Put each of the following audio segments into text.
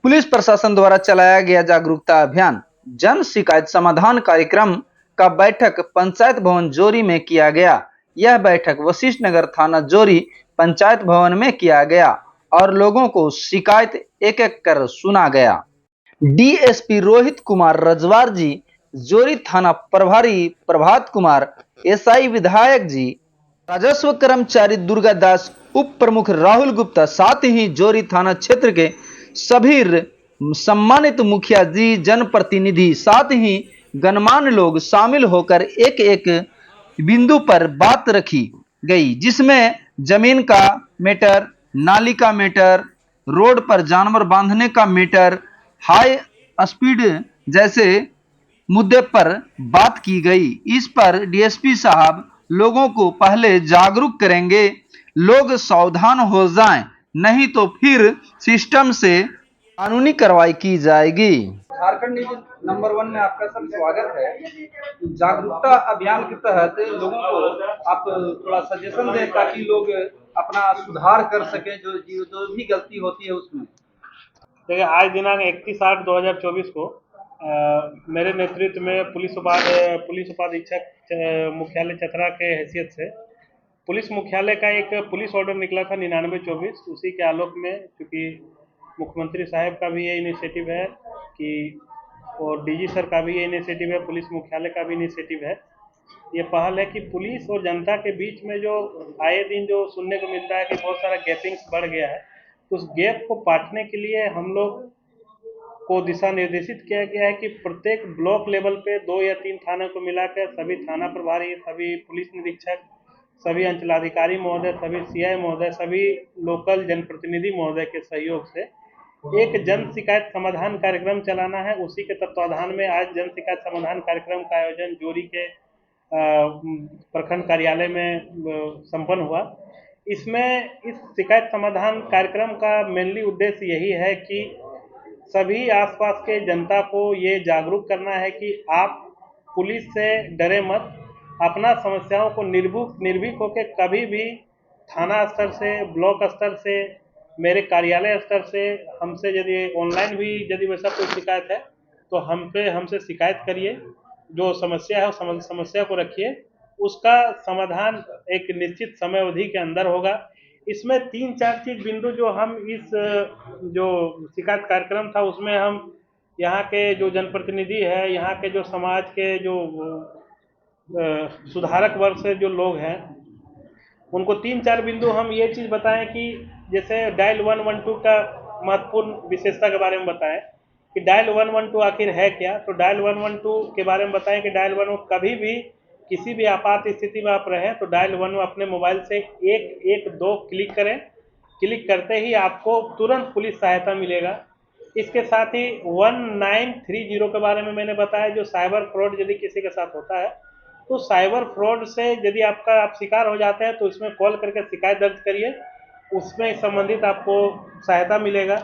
Police प्रशासन द्वारा चलाया गया जागरूकता अभियान जन शिकायत समाधान कार्यक्रम का बैठक पंचायत भवन जोरी में किया गया। यह बैठक वशिष्ठ नगर थाना जोरी पंचायत भवन में किया गया और लोगों को शिकायत एक एक कर सुना गया। डीएसपी रोहित कुमार रजवार जी, जोरी थाना प्रभारी प्रभात कुमार, एसआई विधायक जी, राजस्व कर्मचारी दुर्गा दास, उप प्रमुख राहुल गुप्ता, साथ ही जोरी थाना क्षेत्र के सभी सम्मानित मुखिया जी, जनप्रतिनिधि, साथ ही गणमान्य लोग शामिल होकर एक एक बिंदु पर बात रखी गई, जिसमें जमीन का मैटर, नाली का मैटर, रोड पर जानवर बांधने का मैटर, हाई स्पीड जैसे मुद्दे पर बात की गई। इस पर डीएसपी साहब लोगों को पहले जागरूक करेंगे, लोग सावधान हो जाएं, नहीं तो फिर सिस्टम से कानूनी कार्रवाई की जाएगी। झारखंड न्यूज नंबर 1 में आपका सब स्वागत है। जागरूकता अभियान के तहत लोगों को आप थोड़ा सजेशन दें ताकि लोग अपना सुधार कर सके, जो भी गलती होती है उसमें। देखिए, आज दिनांक 31/8/2024 को मेरे नेतृत्व में पुलिस उपाधीक्षक मुख्यालय चतरा के हैसियत से पुलिस मुख्यालय का एक पुलिस ऑर्डर निकला था 9924। उसी के आलोक में, क्योंकि मुख्यमंत्री साहब का भी ये इनिशिएटिव है कि और डीजी सर का भी ये इनिशिएटिव है, पुलिस मुख्यालय का भी इनिशिएटिव है, ये पहल है कि पुलिस और जनता के बीच में जो आए दिन जो सुनने को मिलता है कि बहुत सारा गैपिंग्स बढ़ गया है, उस गैप को पाटने के लिए हम लोग को दिशा निर्देशित किया गया है कि प्रत्येक ब्लॉक लेवल पे 2 या 3 थानों को मिलाकर सभी थाना प्रभारी, सभी पुलिस निरीक्षक, सभी अंचलाधिकारी महोदय, सभी सीआई महोदय, सभी लोकल जनप्रतिनिधि महोदय के सहयोग से एक जन शिकायत समाधान कार्यक्रम चलाना है। उसी के तत्वाधान में आज जन शिकायत समाधान कार्यक्रम का आयोजन जोरी के प्रखंड कार्यालय में संपन्न हुआ। इसमें इस शिकायत समाधान कार्यक्रम का मेनली उद्देश्य यही है कि सभी आसपास के जनता को ये जागरूक करना है कि आप पुलिस से डरे मत, अपना समस्याओं को निर्भीक होकर कभी भी थाना स्तर से, ब्लॉक स्तर से, मेरे कार्यालय स्तर से, हमसे यदि ऑनलाइन भी यदि वैसा कोई शिकायत है तो हमसे शिकायत करिए। जो समस्या है उस समस्या को रखिए, उसका समाधान एक निश्चित समय अवधि के अंदर होगा। इसमें 3-4 चीज बिंदु जो हम इस जो शिकायत कार्यक्रम था उसमें हम यहाँ के जो जनप्रतिनिधि है, यहाँ के जो समाज के जो सुधारक वर्ग से जो लोग हैं, उनको 3-4 बिंदु हम ये चीज़ बताएं कि जैसे डायल 112 का महत्वपूर्ण विशेषता के बारे में बताएं कि डायल 112 आखिर है क्या। तो डायल 112 के बारे में बताएं कि डायल 112 कभी भी किसी भी आपात स्थिति में आप रहें तो डायल 112 अपने मोबाइल से 112 क्लिक करें। क्लिक करते ही आपको तुरंत पुलिस सहायता मिलेगा। इसके साथ ही 1930 के बारे में मैंने बताया, जो साइबर फ्रॉड यदि किसी के साथ होता है तो साइबर फ्रॉड से यदि आप शिकार हो जाते हैं तो इसमें कॉल करके शिकायत दर्ज करिए, उसमें संबंधित आपको सहायता मिलेगा।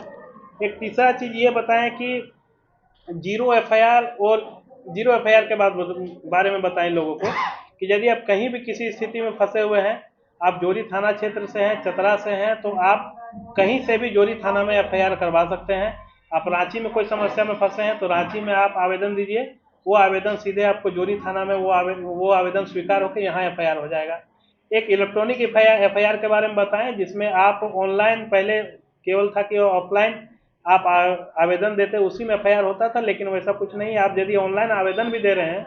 एक तीसरा चीज़ ये बताएं कि जीरो एफआईआर के बारे में बताएं लोगों को कि यदि आप कहीं भी किसी स्थिति में फंसे हुए हैं, आप जोरी थाना क्षेत्र से हैं, चतरा से हैं, तो आप कहीं से भी जोरी थाना में एफआईआर करवा सकते हैं। आप रांची में कोई समस्या में फंसे हैं तो रांची में आप आवेदन दीजिए, वो आवेदन सीधे आपको जोरी थाना में वो आवेदन स्वीकार होकर यहाँ एफआईआर हो जाएगा। एक इलेक्ट्रॉनिक एफआईआर के बारे में बताएं, जिसमें आप ऑनलाइन पहले केवल था कि ऑफलाइन आप आवेदन देते उसी में एफआईआर होता था, लेकिन वैसा कुछ नहीं। आप यदि ऑनलाइन आवेदन भी दे रहे हैं,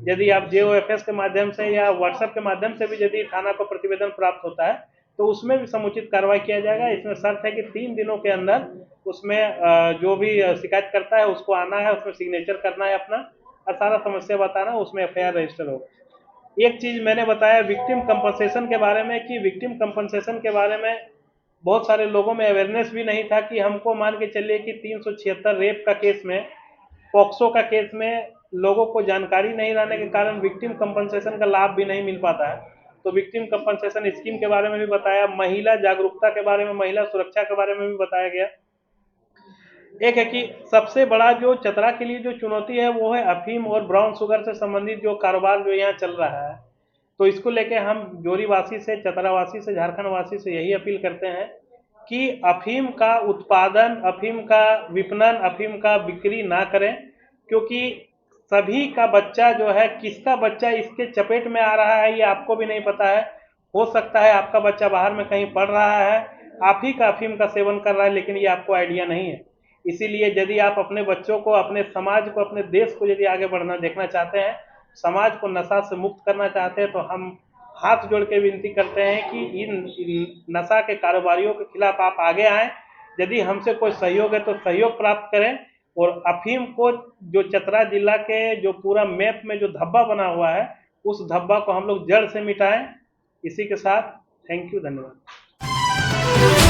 यदि आप जेओएफएस के माध्यम से या व्हाट्सएप के माध्यम से भी यदि थाना को प्रतिवेदन प्राप्त होता है तो उसमें भी समुचित कार्रवाई किया जाएगा। इसमें शर्त है कि 3 दिनों के अंदर उसमें जो भी शिकायत करता है उसको आना है, उसमें सिग्नेचर करना है अपना और सारा समस्या बताना, उसमें एफआईआर रजिस्टर होगा। एक चीज़ मैंने बताया विक्टिम कंपनसेशन के बारे में कि विक्टिम कंपनसेशन के बारे में बहुत सारे लोगों में अवेयरनेस भी नहीं था कि हमको मान के चलिए कि 376 रेप का केस में, पॉक्सो का केस में लोगों को जानकारी नहीं रहने के कारण विक्टिम कंपनसेशन का लाभ भी नहीं मिल पाता है। तो विक्टिम कंपनसेशन स्कीम के बारे में भी बताया, महिला जागरूकता के बारे में, महिला सुरक्षा के बारे में भी बताया गया। एक है कि सबसे बड़ा जो चतरा के लिए जो चुनौती है वो है अफीम और ब्राउन शुगर से संबंधित जो कारोबार जो यहाँ चल रहा है। तो इसको लेके हम जोरी वासी से, चतरा वासी से, झारखंड वासी से यही अपील करते हैं कि अफीम का उत्पादन, अफीम का विपणन, अफीम का बिक्री ना करें, क्योंकि सभी का बच्चा जो है, किसका बच्चा इसके चपेट में आ रहा है ये आपको भी नहीं पता है। हो सकता है आपका बच्चा बाहर में कहीं पढ़ रहा है, आप ही का अफीम का सेवन कर रहा है, लेकिन ये आपको आइडिया नहीं है। इसीलिए यदि आप अपने बच्चों को, अपने समाज को, अपने देश को यदि आगे बढ़ना देखना चाहते हैं, समाज को नशा से मुक्त करना चाहते हैं, तो हम हाथ जोड़ के विनती करते हैं कि इन नशा के कारोबारियों के खिलाफ आप आगे आएं। यदि हमसे कोई सहयोग है तो सहयोग प्राप्त करें, और अफीम को, जो चतरा जिला के जो पूरा मैप में जो धब्बा बना हुआ है, उस धब्बा को हम लोग जड़ से मिटाएं। इसी के साथ थैंक यू, धन्यवाद।